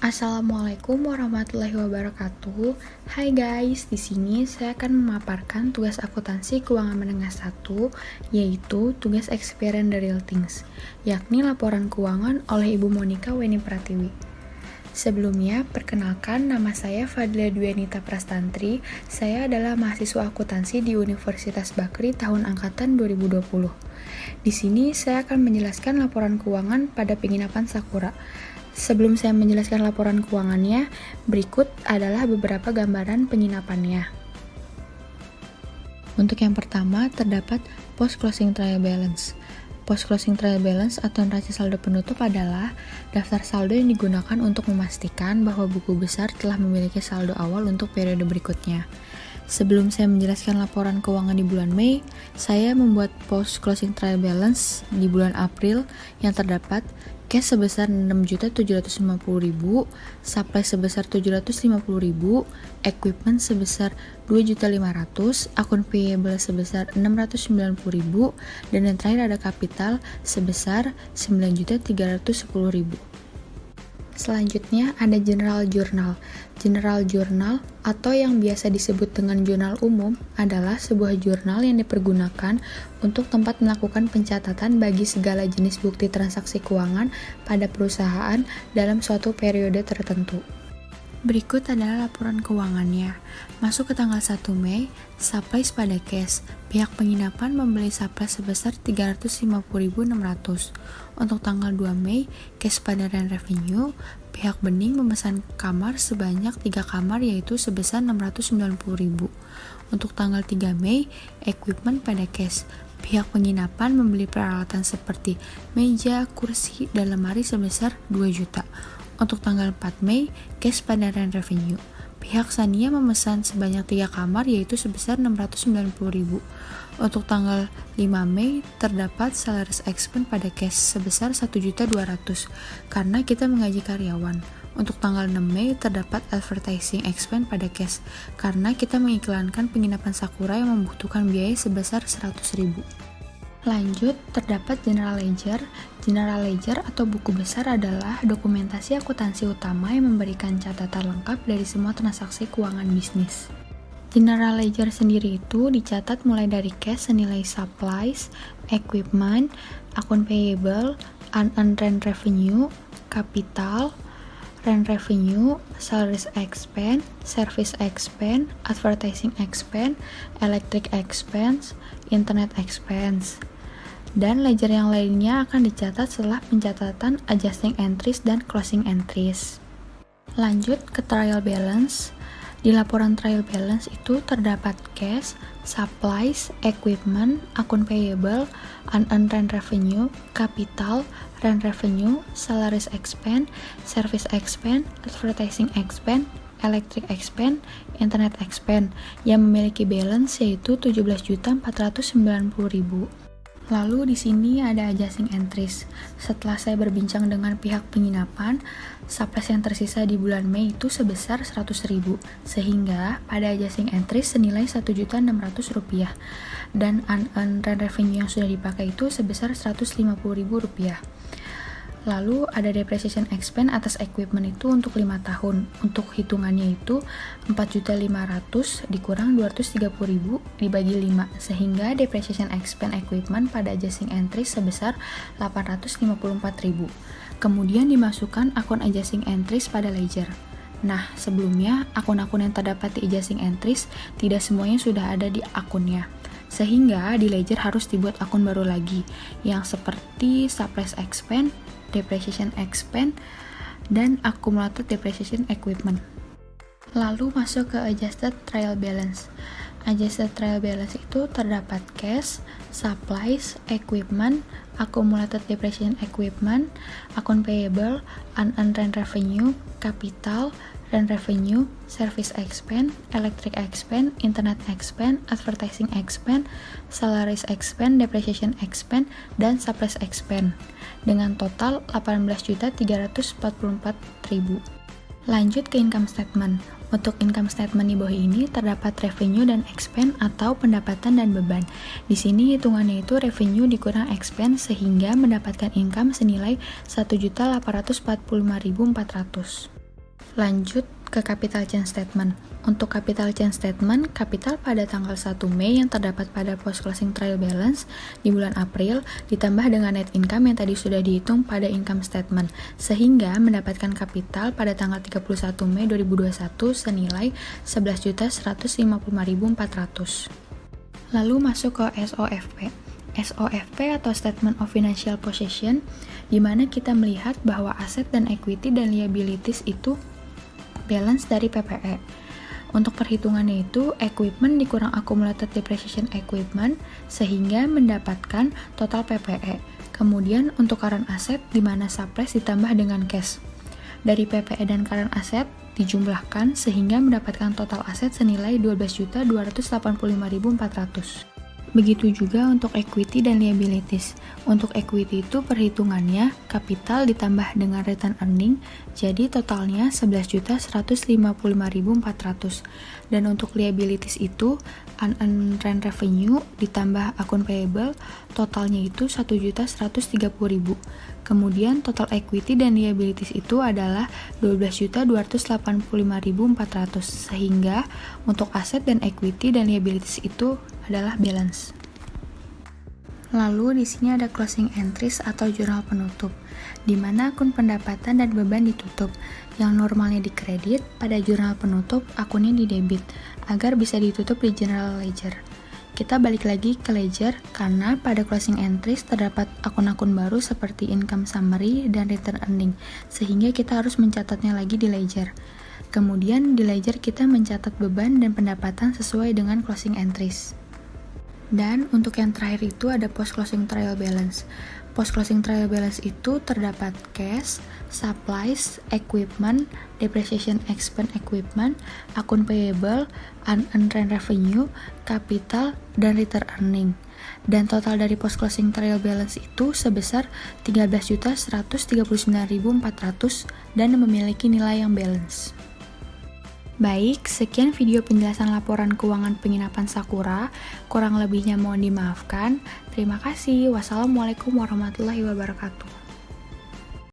Assalamualaikum warahmatullahi wabarakatuh. Hai guys, di sini saya akan memaparkan tugas akuntansi keuangan menengah 1, yaitu tugas eksperimen The Real Things, yakni laporan keuangan oleh Ibu Monika Weni Pratiwi. Sebelumnya, perkenalkan nama saya Fadila Dwianita Prastantri. Saya adalah mahasiswa akuntansi di Universitas Bakri tahun angkatan 2020. Di sini saya akan menjelaskan laporan keuangan pada penginapan Sakura. Sebelum saya menjelaskan laporan keuangannya, berikut adalah beberapa gambaran penginapannya. Untuk yang pertama, terdapat Post Closing Trial Balance. Post Closing Trial Balance atau neraca saldo penutup adalah daftar saldo yang digunakan untuk memastikan bahwa buku besar telah memiliki saldo awal untuk periode berikutnya. Sebelum saya menjelaskan laporan keuangan di bulan Mei, saya membuat Post Closing Trial Balance di bulan April yang terdapat cash sebesar 6.750.000, supply sebesar 750.000, equipment sebesar 2.500.000, akun payable sebesar 690.000, dan yang terakhir ada kapital sebesar 9.310.000. Selanjutnya ada General Journal. General Journal atau yang biasa disebut dengan jurnal umum adalah sebuah jurnal yang dipergunakan untuk tempat melakukan pencatatan bagi segala jenis bukti transaksi keuangan pada perusahaan dalam suatu periode tertentu. Berikut adalah laporan keuangannya. Masuk ke tanggal 1 Mei, supplies pada cash. Pihak penginapan membeli supplies sebesar 350.600. Untuk tanggal 2 Mei, cash pada rent revenue. Pihak bening memesan kamar sebanyak 3 kamar yaitu sebesar 690.000. Untuk tanggal 3 Mei, equipment pada cash. Pihak penginapan membeli peralatan seperti meja, kursi, dan lemari sebesar 2 juta. Untuk tanggal 4 Mei, cash pada rent revenue. Pihak Sania memesan sebanyak 3 kamar yaitu sebesar 690.000. Untuk tanggal 5 Mei, terdapat salaries expense pada cash sebesar 1.200.000 karena kita menggaji karyawan. Untuk tanggal 6 Mei, terdapat advertising expense pada cash karena kita mengiklankan penginapan Sakura yang membutuhkan biaya sebesar 100.000. Lanjut, terdapat General Ledger. General Ledger atau buku besar adalah dokumentasi akuntansi utama yang memberikan catatan lengkap dari semua transaksi keuangan bisnis. General Ledger sendiri itu dicatat mulai dari cash senilai supplies, equipment, akun payable, unearned rent revenue, capital, rent revenue, salaries expense, service expense, advertising expense, electric expense, internet expense. Dan ledger yang lainnya akan dicatat setelah pencatatan adjusting entries dan closing entries. Lanjut ke trial balance. Di laporan trial balance itu terdapat cash, supplies, equipment, akun payable, unearned rent revenue, capital, rent revenue, salaries expense, service expense, advertising expense, electric expense, internet expense yang memiliki balance yaitu 17.490.000. Lalu di sini ada adjusting entries. Setelah saya berbincang dengan pihak penginapan, supplies yang tersisa di bulan Mei itu sebesar 100.000, sehingga pada adjusting entries senilai 1.600.000 rupiah, dan unearned rent revenue yang sudah dipakai itu sebesar 150.000 rupiah. Lalu ada depreciation expense atas equipment itu untuk 5 tahun. Untuk hitungannya itu 4.500.000 dikurang 230.000 dibagi 5, sehingga depreciation expense equipment pada adjusting entry sebesar 854.000. Kemudian dimasukkan akun adjusting entries pada ledger. Nah, sebelumnya akun-akun yang terdapat di adjusting entries tidak semuanya sudah ada di akunnya. Sehingga di ledger harus dibuat akun baru lagi yang seperti supplies expense, depreciation expense, dan accumulated depreciation equipment. Lalu masuk ke adjusted trial balance. Adjusted trial balance itu terdapat cash, supplies, equipment, accumulated depreciation equipment, akun payable, unearned rent revenue, capital, rent revenue, service expense, electric expense, internet expense, advertising expense, salaries expense, depreciation expense, dan supplies expense dengan total 18.344.000. Lanjut ke income statement. Untuk income statement di bawah ini terdapat revenue dan expense atau pendapatan dan beban. Di sini hitungannya itu revenue dikurang expense sehingga mendapatkan income senilai 1.845.400. Lanjut ke capital change statement. Untuk capital change statement, kapital pada tanggal 1 Mei yang terdapat pada post closing trial balance di bulan April ditambah dengan net income yang tadi sudah dihitung pada income statement, sehingga mendapatkan kapital pada tanggal 31 Mei 2021 senilai 11.155.400. Lalu masuk ke SOFP. SOFP atau Statement of Financial Position, di mana kita melihat bahwa aset dan equity dan liabilities itu balance dari PPE. Untuk perhitungannya itu, equipment dikurang accumulated depreciation equipment, sehingga mendapatkan total PPE. Kemudian untuk current asset, di mana surplus ditambah dengan cash. Dari PPE dan current asset dijumlahkan, sehingga mendapatkan total aset senilai 12.285.400. Begitu juga untuk equity dan liabilities. Untuk equity itu perhitungannya kapital ditambah dengan return earning, jadi totalnya 11.155.400. Dan untuk liabilities itu unearned rent revenue ditambah akun payable, totalnya itu 1.130.000. Kemudian total equity dan liabilities itu adalah 12.285.400, sehingga untuk aset dan equity dan liabilities itu adalah balance. Lalu di sini ada closing entries atau jurnal penutup, di mana akun pendapatan dan beban ditutup. Yang normalnya dikredit, pada jurnal penutup akunnya didebit agar bisa ditutup di general ledger. Kita balik lagi ke ledger karena pada closing entries terdapat akun-akun baru seperti income summary dan return earning, sehingga kita harus mencatatnya lagi di ledger. Kemudian di ledger kita mencatat beban dan pendapatan sesuai dengan closing entries. Dan untuk yang terakhir itu ada post closing trial balance. Post closing trial balance itu terdapat cash, supplies, equipment, depreciation expense equipment, akun payable, unearned rent revenue, capital, dan return earning. Dan total dari post closing trial balance itu sebesar 13.139.400 dan memiliki nilai yang balance. Baik, sekian video penjelasan laporan keuangan penginapan Sakura. Kurang lebihnya mohon dimaafkan. Terima kasih. Wassalamualaikum warahmatullahi wabarakatuh.